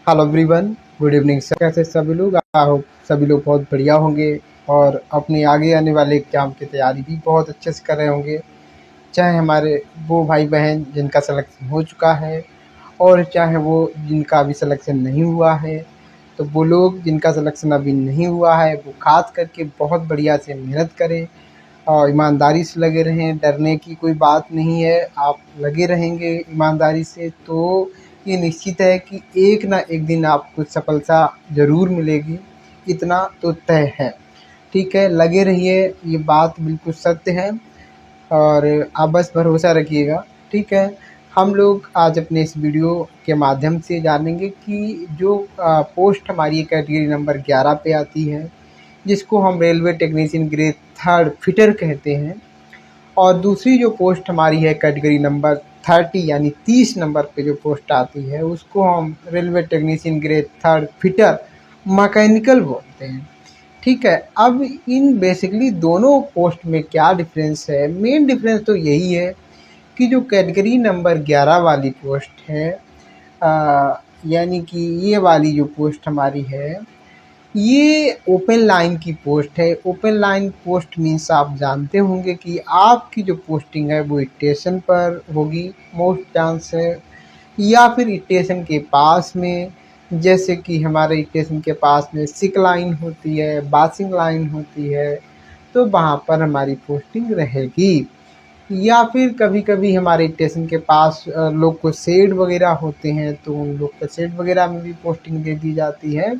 Hello everyone, good evening sir. कैसे सभी लोग? आई होप सभी लोग बहुत बढ़िया होंगे और अपने आगे आने वाले एग्ज़ाम की तैयारी भी बहुत अच्छे से कर रहे होंगे। चाहे हमारे वो भाई बहन जिनका सिलेक्शन हो चुका है और चाहे वो जिनका अभी सिलेक्शन नहीं हुआ है, तो वो लोग जिनका सिलेक्शन अभी नहीं हुआ है वो ख़ास करके बहुत बढ़िया से मेहनत करें और ईमानदारी से लगे रहें। डरने की कोई बात नहीं है, आप लगे रहेंगे ईमानदारी से तो ये निश्चित है कि एक ना एक दिन आपको सफलता ज़रूर मिलेगी, इतना तो तय है। ठीक है, लगे रहिए, ये बात बिल्कुल सत्य है और आप बस भरोसा रखिएगा। ठीक है, हम लोग आज अपने इस वीडियो के माध्यम से जानेंगे कि जो पोस्ट हमारी कैटेगरी नंबर 11 पे आती है, जिसको हम रेलवे टेक्नीशियन ग्रेड 3 फिटर कहते हैं, और दूसरी जो पोस्ट हमारी है कैटेगरी नंबर 30 यानी 30 नंबर पे जो पोस्ट आती है उसको हम railway technician grade 3 fitter mechanical बोलते हैं। ठीक है, अब इन बेसिकली दोनों पोस्ट में क्या डिफरेंस है? मेन डिफरेंस तो यही है कि जो कैटेगरी नंबर 11 वाली पोस्ट है, यानी कि ये वाली जो पोस्ट हमारी है, ये ओपन लाइन की पोस्ट है। ओपन लाइन पोस्ट मीन्स आप जानते होंगे कि आपकी जो पोस्टिंग है वो स्टेशन पर होगी मोस्ट चांस है, या फिर स्टेशन के पास में, जैसे कि हमारे स्टेशन के पास में सिक लाइन होती है, बासिंग लाइन होती है, तो वहाँ पर हमारी पोस्टिंग रहेगी। या फिर कभी कभी हमारे स्टेशन के पास लोग को शेड वगैरह होते हैं तो उन लोग को शेड वगैरह में भी पोस्टिंग दे दी जाती है।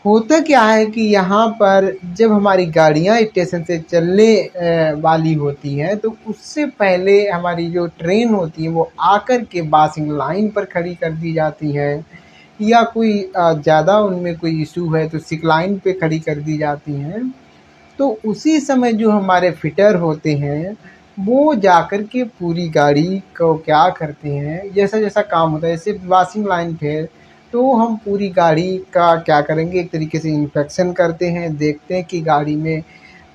होता क्या है कि यहाँ पर जब हमारी गाड़ियाँ स्टेशन से चलने वाली होती हैं तो उससे पहले हमारी जो ट्रेन होती है वो आकर के बासिंग लाइन पर खड़ी कर दी जाती है, या कोई ज़्यादा उनमें कोई इशू है तो सिक लाइन पे खड़ी कर दी जाती हैं। तो उसी समय जो हमारे फिटर होते हैं वो जाकर के पूरी गाड़ी को क्या करते हैं, जैसा जैसा काम होता है, जैसे वॉशिंग लाइन पे तो हम पूरी गाड़ी का क्या करेंगे, एक तरीके से इंस्पेक्शन करते हैं, देखते हैं कि गाड़ी में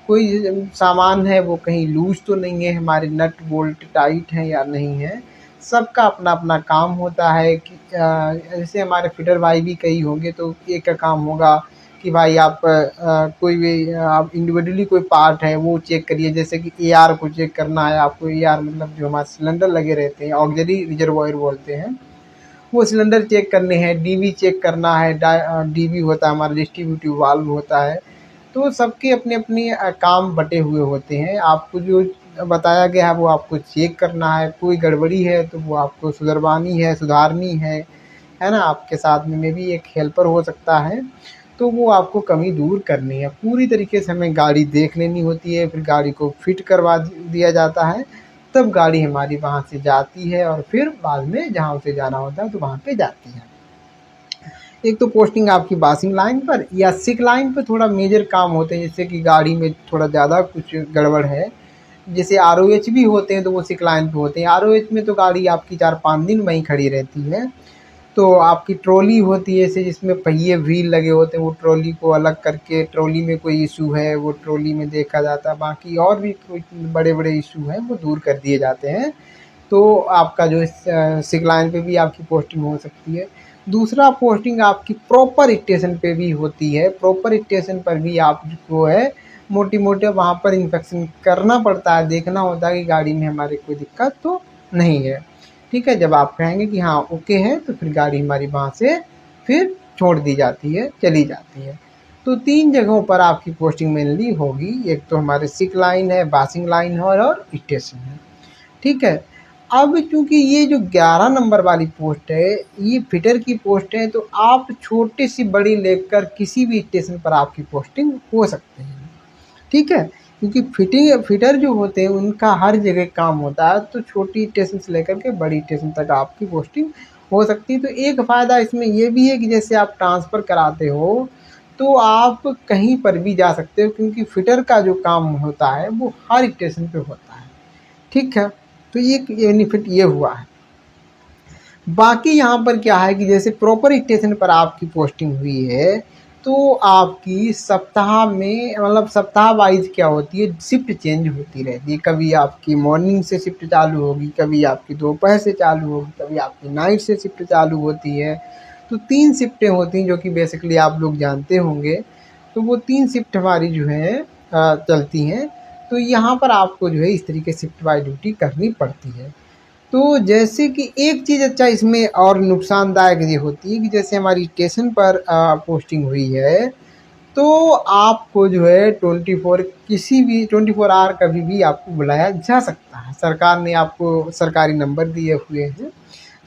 कोई सामान है वो कहीं लूज तो नहीं है, हमारे नट बोल्ट टाइट हैं या नहीं है। सबका अपना अपना काम होता है कि जैसे हमारे फिटर भाई भी कई होंगे तो एक का काम होगा कि भाई आप कोई भी आप इंडिविजुअली कोई पार्ट है वो चेक करिए। जैसे कि एआर को चेक करना है आपको, एआर मतलब जो हमारे सिलेंडर लगे रहते हैं, ऑक्सिलरी रिजर्वायर बोलते हैं, वो सिलेंडर चेक करने हैं। डीवी चेक करना है, डीवी होता है हमारा डिस्ट्रीब्यूटिव वाल्व होता है। तो सबके अपने अपने काम बटे हुए होते हैं। आपको जो बताया गया है वो आपको चेक करना है, कोई गड़बड़ी है तो वो आपको सुधरवानी है, सुधारनी है ना। आपके साथ में भी एक हेल्पर हो सकता है तो वो आपको कमी दूर करनी है। पूरी तरीके से हमें गाड़ी देख लेनी होती है, फिर गाड़ी को फिट करवा दिया जाता है, तब गाड़ी हमारी वहाँ से जाती है और फिर बाद में जहाँ उसे जाना होता है तो वहाँ पे जाती है। एक तो पोस्टिंग आपकी बासिंग लाइन पर या सिक लाइन पर थोड़ा मेजर काम होते हैं, जैसे कि गाड़ी में थोड़ा ज़्यादा कुछ गड़बड़ है, जैसे आरओएच भी होते हैं तो वो सिक लाइन पे होते हैं। आरओएच में तो गाड़ी आपकी 4-5 दिन वहीं खड़ी रहती है। तो आपकी ट्रॉली होती है जैसे जिसमें पहिए व्हील लगे होते हैं, वो ट्रॉली को अलग करके, ट्रॉली में कोई इशू है वो ट्रॉली में देखा जाता है, बाकी और भी कोई बड़े बड़े इशू हैं वो दूर कर दिए जाते हैं। तो आपका जो सिक लाइन पे भी आपकी पोस्टिंग हो सकती है। दूसरा, पोस्टिंग आपकी प्रॉपर स्टेशन पे भी होती है। प्रॉपर स्टेशन पर भी आपको है मोटी मोटे वहाँ पर इंस्पेक्शन करना पड़ता है, देखना होता है कि गाड़ी में हमारे कोई दिक्कत तो नहीं है। ठीक है, जब आप कहेंगे कि हाँ ओके है तो फिर गाड़ी हमारी वहाँ से फिर छोड़ दी जाती है, चली जाती है। तो 3 जगहों पर आपकी पोस्टिंग मेनली होगी, एक तो हमारे सिक लाइन है, बासिंग लाइन है और स्टेशन है। ठीक है, अब चूंकि ये जो 11 नंबर वाली पोस्ट है ये फिटर की पोस्ट है, तो आप छोटे से बड़ी लेकर किसी भी स्टेशन पर आपकी पोस्टिंग हो सकते हैं। ठीक है, क्योंकि फिटर जो होते हैं उनका हर जगह काम होता है, तो छोटी स्टेशन से लेकर के बड़ी स्टेशन तक आपकी पोस्टिंग हो सकती है। तो एक फ़ायदा इसमें ये भी है कि जैसे आप ट्रांसफ़र कराते हो तो आप कहीं पर भी जा सकते हो, क्योंकि फिटर का जो काम होता है वो हर स्टेशन पे होता है। ठीक है, तो ये बेनिफिट ये हुआ है। बाकी यहाँ पर क्या है कि जैसे प्रॉपर स्टेशन पर आपकी पोस्टिंग हुई है तो आपकी सप्ताह में मतलब सप्ताह वाइज क्या होती है, शिफ्ट चेंज होती रहती है। कभी आपकी मॉर्निंग से शिफ्ट चालू होगी, कभी आपकी दोपहर से चालू होगी, कभी आपकी नाइट से शिफ्ट चालू होती है। तो 3 शिफ्टें होती हैं जो कि बेसिकली आप लोग जानते होंगे। तो वो 3 शिफ्ट हमारी जो है चलती हैं। तो यहाँ पर आपको जो है इस तरीके शिफ्ट वाइज ड्यूटी करनी पड़ती है। तो जैसे कि एक चीज़ अच्छा इसमें और नुकसानदायक ये होती है कि जैसे हमारी स्टेशन पर पोस्टिंग हुई है, तो आपको जो है 24 आवर कभी भी आपको बुलाया जा सकता है। सरकार ने आपको सरकारी नंबर दिए हुए हैं,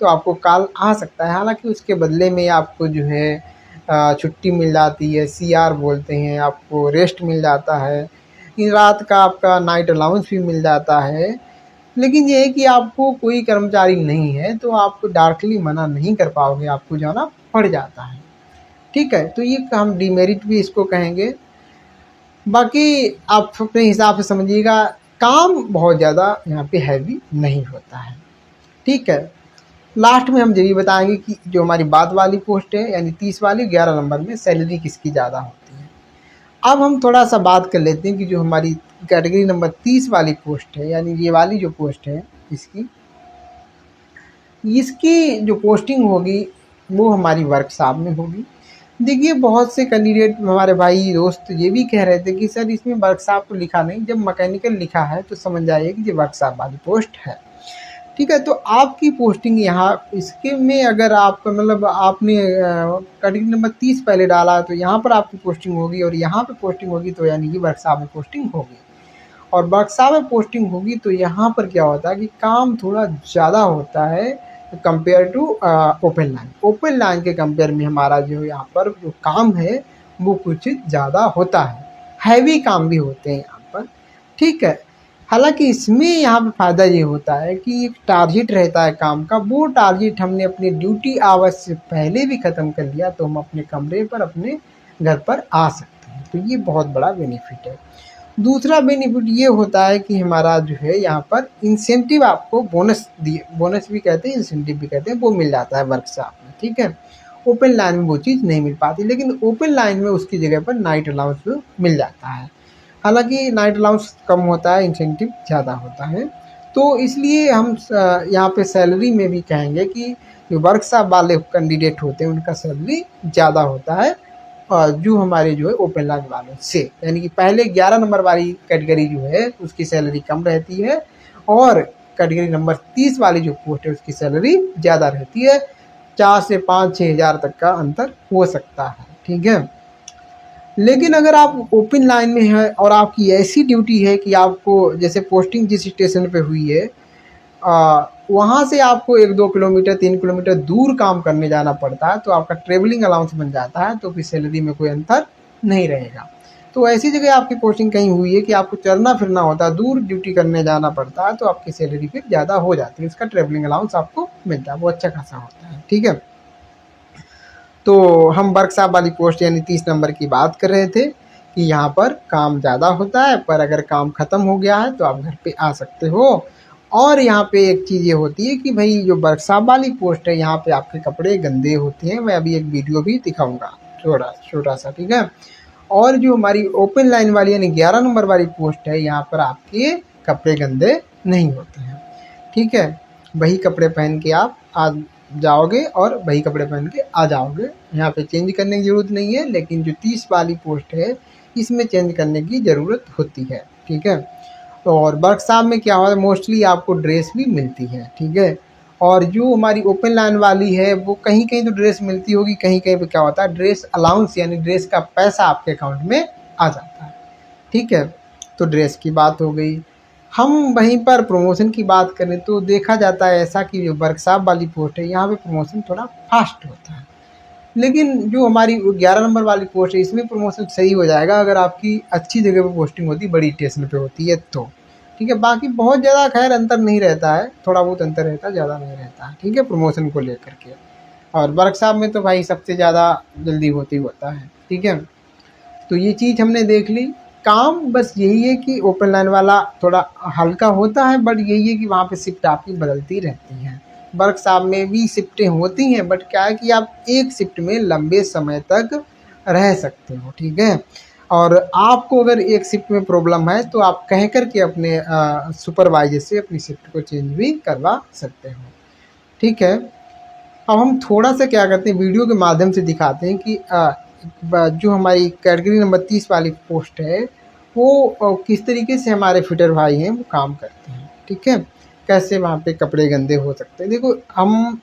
तो आपको कॉल आ सकता है। हालाँकि उसके बदले में आपको जो है छुट्टी मिल जाती है, सीआर बोलते हैं, आपको रेस्ट मिल जाता है, रात का आपका नाइट अलाउंस भी मिल जाता है। लेकिन ये है कि आपको कोई कर्मचारी नहीं है तो आप डायरेक्टली मना नहीं कर पाओगे, आपको जाना पड़ जाता है। ठीक है, तो ये हम डिमेरिट भी इसको कहेंगे। बाकी आप अपने हिसाब से समझिएगा, काम बहुत ज़्यादा यहाँ पे हैवी नहीं होता है। ठीक है, लास्ट में हम ये भी बताएंगे कि जो हमारी बाद वाली पोस्ट है यानी 30 वाली 11 नंबर में सैलरी किसकी ज़्यादा होती है। अब हम थोड़ा सा बात कर लेते हैं कि जो हमारी कैटेगरी नंबर 30 वाली पोस्ट है यानी ये वाली जो पोस्ट है इसकी जो पोस्टिंग होगी वो हमारी वर्कशॉप में होगी। देखिए बहुत से कैंडिडेट हमारे भाई दोस्त ये भी कह रहे थे कि सर इसमें वर्कशॉप तो लिखा नहीं, जब मैकेनिकल लिखा है तो समझ जाइए कि ये वर्कशॉप वाली पोस्ट है। ठीक है, तो आपकी पोस्टिंग यहाँ इसके में अगर आपका मतलब आपने कैटेगरी नंबर 30 पहले डाला तो यहाँ पर आपकी पोस्टिंग होगी और यहाँ पे पोस्टिंग होगी तो यानी कि वर्कशॉप में पोस्टिंग होगी। और वर्कशॉप में पोस्टिंग होगी तो यहाँ पर क्या होता है कि काम थोड़ा ज़्यादा होता है compare to open line. Open line के कंपेयर में हमारा जो यहाँ पर जो काम है वो कुछ ज़्यादा होता है, हैवी काम भी होते हैं यहाँ पर। ठीक है, हालांकि इसमें यहाँ पे फ़ायदा ये होता है कि एक टारगेट रहता है काम का, वो टारगेट हमने अपने ड्यूटी आवर्स से पहले भी ख़त्म कर लिया तो हम अपने कमरे पर अपने घर पर आ सकते हैं। तो ये बहुत बड़ा बेनिफिट है। दूसरा बेनिफिट ये होता है कि हमारा जो है यहाँ पर इंसेंटिव आपको बोनस भी कहते हैं, इंसेंटिव भी कहते हैं, वो मिल जाता है वर्कशॉप में। ठीक है, ओपन लाइन में वो चीज़ नहीं मिल पाती, लेकिन ओपन लाइन में उसकी जगह पर नाइट अलाउंस मिल जाता है। हालांकि नाइट अलाउंस कम होता है, इंसेंटिव ज़्यादा होता है। तो इसलिए हम यहाँ पे सैलरी में भी कहेंगे कि जो वर्कशॉप वाले कैंडिडेट होते हैं उनका सैलरी ज़्यादा होता है और जो हमारे जो है ओपन लाइन वालों से, यानी कि पहले 11 नंबर वाली कैटेगरी जो है उसकी सैलरी कम रहती है और कैटेगरी नंबर 30 वाली जो पोस्ट है उसकी सैलरी ज़्यादा रहती है। 4 से 5-6 हज़ार तक का अंतर हो सकता है। ठीक है, लेकिन अगर आप ओपन लाइन में हैं और आपकी ऐसी ड्यूटी है कि आपको जैसे पोस्टिंग जिस स्टेशन पे हुई है वहाँ से आपको 1-2 किलोमीटर 3 किलोमीटर दूर काम करने जाना पड़ता है तो आपका ट्रेवलिंग अलाउंस बन जाता है, तो फिर सैलरी में कोई अंतर नहीं रहेगा। तो ऐसी जगह आपकी पोस्टिंग कहीं हुई है कि आपको चलना फिरना होता है, दूर ड्यूटी करने जाना पड़ता है, तो आपकी सैलरी फिर ज़्यादा हो जाती है, उसका ट्रेवलिंग अलाउंस आपको मिलता है, वो अच्छा खासा होता है। ठीक है, तो हम वर्कशॉप वाली पोस्ट यानी 30 नंबर की बात कर रहे थे कि यहाँ पर काम ज़्यादा होता है, पर अगर काम ख़त्म हो गया है तो आप घर पे आ सकते हो। और यहाँ पे एक चीज़ ये होती है कि भाई जो वर्कशॉप वाली पोस्ट है यहाँ पे आपके कपड़े गंदे होते हैं, मैं अभी एक वीडियो भी दिखाऊंगा छोटा सा। ठीक है, और जो हमारी ओपन लाइन वाली यानी 11 नंबर वाली पोस्ट है यहाँ पर आपके कपड़े गंदे नहीं होते हैं। ठीक है, वही कपड़े पहन के आप आ जाओगे और वही कपड़े पहन के आ जाओगे, यहाँ पे चेंज करने की ज़रूरत नहीं है। लेकिन जो 30 वाली पोस्ट है इसमें चेंज करने की ज़रूरत होती है। ठीक है, और वर्कशॉप में क्या होता है मोस्टली आपको ड्रेस भी मिलती है। ठीक है, और जो हमारी ओपन लाइन वाली है वो कहीं कहीं तो ड्रेस मिलती होगी, कहीं कहीं पे क्या होता है ड्रेस अलाउंस यानी ड्रेस का पैसा आपके अकाउंट में आ जाता है। ठीक है, तो ड्रेस की बात हो गई। हम वहीं पर प्रमोशन की बात करें तो देखा जाता है ऐसा कि जो वर्कशॉप वाली पोस्ट है यहाँ पे प्रमोशन थोड़ा फास्ट होता है, लेकिन जो हमारी 11 नंबर वाली पोस्ट है इसमें प्रमोशन सही हो जाएगा अगर आपकी अच्छी जगह पे पोस्टिंग होती, बड़ी स्टेशन पे होती है तो। ठीक है, बाकी बहुत ज़्यादा खैर अंतर नहीं रहता है, थोड़ा बहुत अंतर रहता है, ज़्यादा नहीं रहता है। ठीक है, प्रमोशन को लेकर के। और वर्कशॉप में तो भाई सबसे ज़्यादा जल्दी होता है। ठीक है, तो ये चीज़ हमने देख ली। काम बस यही है कि ओपन लाइन वाला थोड़ा हल्का होता है, बट यही है कि वहाँ पे शिफ्ट आपकी बदलती रहती हैं। वर्कशॉप में भी शिफ्टें होती हैं, बट क्या है कि आप एक शिफ्ट में लंबे समय तक रह सकते हो। ठीक है, और आपको अगर एक शिफ्ट में प्रॉब्लम है तो आप कह कर के अपने सुपरवाइजर से अपनी शिफ्ट को चेंज भी करवा सकते हो। ठीक है, अब हम थोड़ा-सा क्या करते हैं, वीडियो के माध्यम से दिखाते हैं कि जो हमारी कैटेगरी नंबर 30 वाली पोस्ट है, वो किस तरीके से हमारे फिटर भाई हैं वो काम करते हैं, ठीक है? कैसे वहाँ पे कपड़े गंदे हो सकते हैं। देखो हम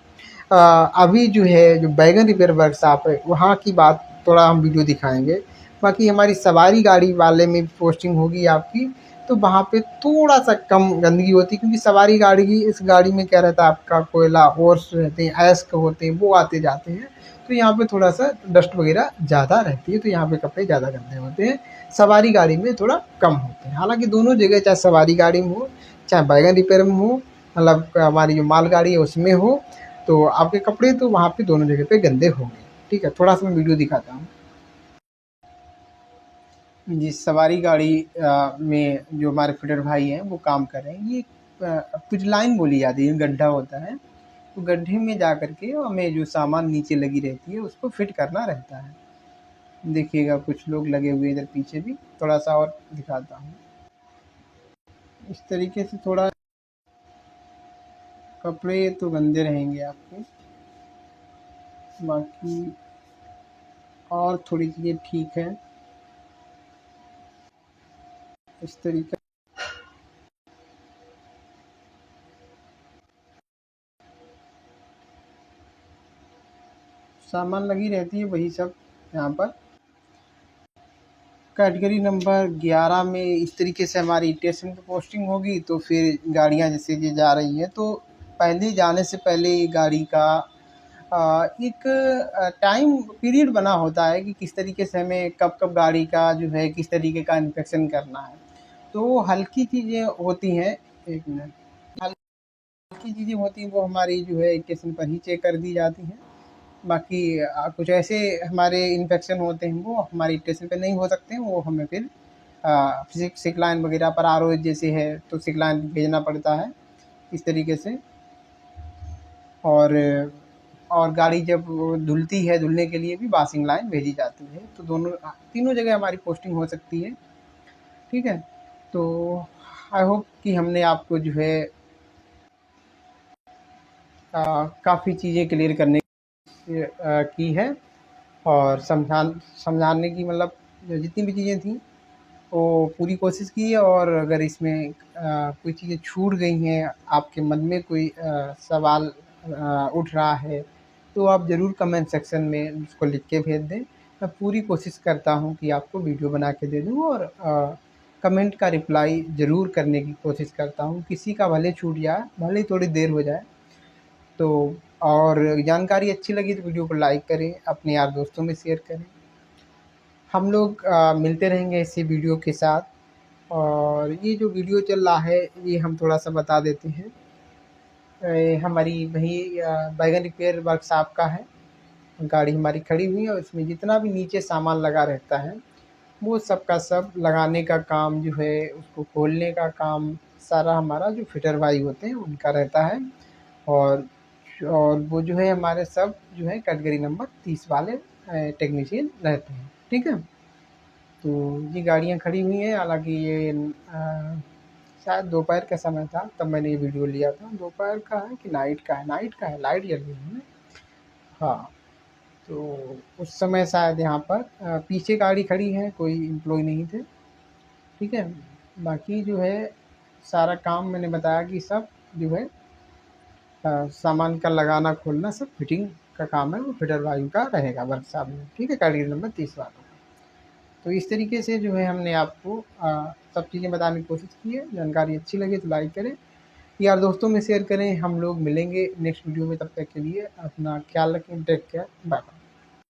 अभी जो है, जो बैगन रिपेयर वर्कशॉप है, वहाँ की बात थोड़ा हम वीडियो दिखाएँगे। बाकी हमारी सवारी गाड़ी वाले में पोस्टिंग होगी आपकी, तो वहाँ पे थोड़ा-सा कम गंदगी होती है, क्योंकि सवारी गाड़ी की, इस गाड़ी में क्या रहता है, आपका कोयला हॉर्स रहते हैं, अयस्क होते हैं, वो आते जाते हैं, तो यहाँ पे थोड़ा-सा डस्ट वगैरह ज़्यादा रहती है, तो यहाँ पे कपड़े ज़्यादा गंदे होते हैं। सवारी गाड़ी में थोड़ा कम होते हैं। हालाँकि दोनों जगह, चाहे सवारी गाड़ी में हो, चाहे बैगन रिपेयर में हो, मतलब हमारी जो मालगाड़ी है उसमें हो, तो आपके कपड़े तो वहाँ पे दोनों जगह पे गंदे होंगे। ठीक है, थोड़ा-सा मैं वीडियो दिखाता हूँ। जी, सवारी गाड़ी में जो हमारे फिटर भाई हैं वो काम कर रहे हैं। ये पिट लाइन बोली जाती है, गड्ढा होता है, तो गड्ढे में जा कर के हमें जो सामान नीचे लगी रहती है उसको फिट करना रहता है। देखिएगा कुछ लोग लगे हुए इधर पीछे भी, थोड़ा-सा और दिखाता हूँ। इस तरीके से थोड़ा कपड़े तो गंदे रहेंगे आपके, बाकी और थोड़ी चीज़ें ठीक हैं। इस तरीके सामान लगी रहती है, वही सब यहाँ पर। कैटेगरी नंबर 11 में इस तरीके से हमारी स्टेशन पे पोस्टिंग होगी, तो फिर गाड़ियाँ जैसे कि जा रही हैं, तो पहले जाने से पहले ये गाड़ी का एक टाइम पीरियड बना होता है कि किस तरीके से हमें कब-कब गाड़ी का जो है किस तरीके का इंस्पेक्शन करना है। तो हल्की चीज़ें होती हैं, 1 मिनट, हल्की चीज़ें होती हैं वो हमारी जो है स्टेशन पर ही चेक कर दी जाती हैं। बाकी कुछ ऐसे हमारे इन्फेक्शन होते हैं वो हमारी स्टेशन पे नहीं हो सकते हैं, वो हमें फिर सिक लाइन वगैरह पर आरओ जैसे है तो सिक लाइन भेजना पड़ता है इस तरीके से। और गाड़ी जब धुलती है, धुलने के लिए भी वॉशिंग लाइन भेजी जाती है, तो दोनों तीनों जगह हमारी पोस्टिंग हो सकती है। ठीक है, तो आई होप कि हमने आपको जो है काफ़ी चीज़ें क्लियर करने की है, और समझाने की, मतलब जितनी भी चीज़ें थी वो पूरी कोशिश की है। और अगर इसमें कोई चीज़ें छूट गई हैं, आपके मन में कोई सवाल उठ रहा है, तो आप ज़रूर कमेंट सेक्शन में उसको लिख के भेज दें। मैं पूरी कोशिश करता हूँ कि आपको वीडियो बना के दे दूँ, और कमेंट का रिप्लाई ज़रूर करने की कोशिश करता हूँ। किसी का भले छूट जाए, भले ही थोड़ी देर हो जाए। तो और जानकारी अच्छी लगी तो वीडियो को लाइक करें, अपने यार दोस्तों में शेयर करें। हम लोग मिलते रहेंगे इसी वीडियो के साथ। और ये जो वीडियो चल रहा है, ये हम थोड़ा-सा बता देते हैं। हमारी वही बैगन रिपेयर वर्कशॉप का है। गाड़ी हमारी खड़ी हुई है, और उसमें जितना भी नीचे सामान लगा रहता है, वो सब का सब लगाने का काम जो है, उसको खोलने का काम सारा हमारा जो फिटर भाई होते हैं उनका रहता है। और वो जो है हमारे सब जो है कैटेगरी नंबर 30 वाले टेक्नीशियन रहते हैं। ठीक है? तो ये गाड़ियाँ खड़ी हुई हैं, हालाँकि ये शायद दोपहर का समय था तब मैंने ये वीडियो लिया था। दोपहर का है कि नाइट का है? नाइट का है, लाइट जल रही है ना। हाँ, तो उस समय शायद यहाँ पर पीछे गाड़ी खड़ी है, कोई एम्प्लॉयी नहीं थे। ठीक है? बाकी जो है सारा काम मैंने बताया कि सब जो है सामान का लगाना खोलना सब फिटिंग का काम है, वो फिटर भाई का रहेगा वर्कशॉप में। ठीक है? कैटेगरी नंबर 30 वालों का। तो इस तरीके से जो है हमने आपको सब चीज़ें बताने की कोशिश की है। जानकारी अच्छी लगे तो लाइक करें, यार दोस्तों में शेयर करें। हम लोग मिलेंगे नेक्स्ट वीडियो में, तब तक के लिए अपना ख्याल रखें। Take care, bye bye.